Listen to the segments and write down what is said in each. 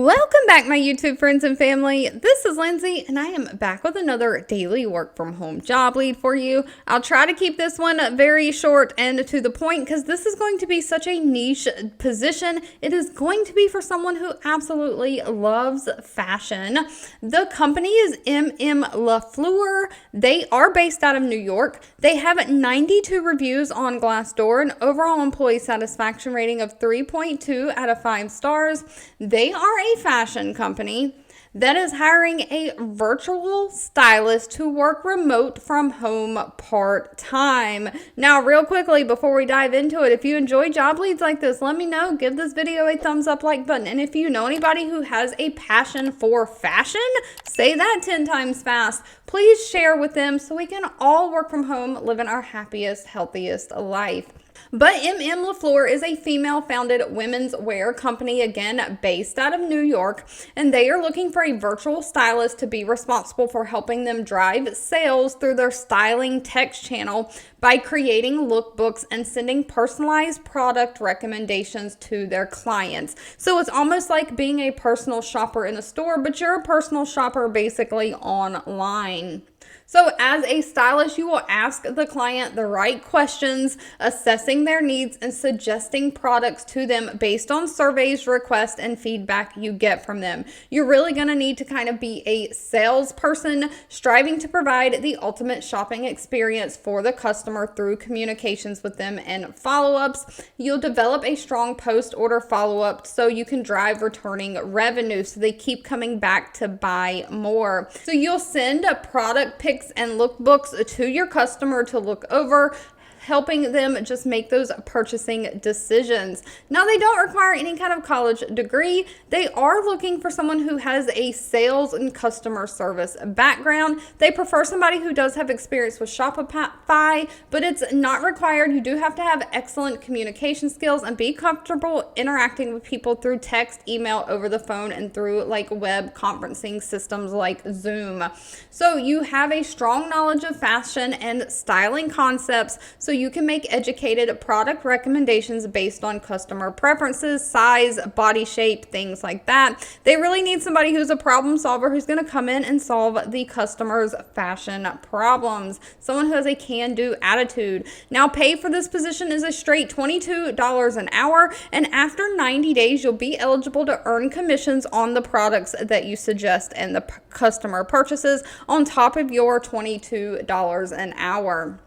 Welcome back, my YouTube friends and family. This is Lindsay, and I am back with another daily work from home job lead for you. I'll try to keep this one very short and to the point because this is going to be such a niche position. It is going to be for someone who absolutely loves fashion. The company is MM LaFleur. They are based out of New York. They have 92 reviews on Glassdoor, an overall employee satisfaction rating of 3.2 out of 5 stars. They are a fashion company that is hiring a virtual stylist to work remote from home part-time. Now, real quickly, before we dive into it, if you enjoy job leads like this, let me know. Give this video a thumbs up like button. And if you know anybody who has a passion for fashion, say that 10 times fast. Please share with them so we can all work from home, living our happiest, healthiest life. But MM LaFleur is a female-founded women's wear company, again, based out of New York, and they are looking for a virtual stylist to be responsible for helping them drive sales through their styling text channel by creating lookbooks and sending personalized product recommendations to their clients. So it's almost like being a personal shopper in a store, but you're a personal shopper basically online. So as a stylist, you will ask the client the right questions, assessing their needs and suggesting products to them based on surveys, requests, and feedback you get from them. You're really going to need to kind of be a salesperson, striving to provide the ultimate shopping experience for the customer through communications with them and follow-ups. You'll develop a strong post-order follow-up so you can drive returning revenue so they keep coming back to buy more. So you'll send a product pics and lookbooks to your customer to look over, helping them just make those purchasing decisions. Now, they don't require any kind of college degree. They are looking for someone who has a sales and customer service background. They prefer somebody who does have experience with Shopify, but it's not required. You do have to have excellent communication skills and be comfortable interacting with people through text, email, over the phone, and through like web conferencing systems like Zoom. So you have a strong knowledge of fashion and styling concepts, so you can make educated product recommendations based on customer preferences, size, body shape, things like that. They really need somebody who's a problem solver, who's going to come in and solve the customer's fashion problems. Someone who has a can-do attitude. Now, pay for this position is a straight $22 an hour, and after 90 days, you'll be eligible to earn commissions on the products that you suggest and the customer purchases on top of your $22 an hour.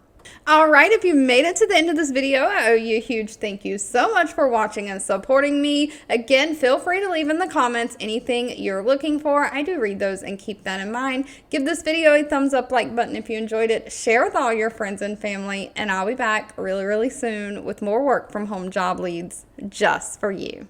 All right, if you made it to the end of this video, I owe you a huge thank you so much for watching and supporting me. Again, feel free to leave in the comments anything you're looking for. I do read those and keep that in mind. Give this video a thumbs up like button if you enjoyed it. Share with all your friends and family, and I'll be back really, really soon with more work from home job leads just for you.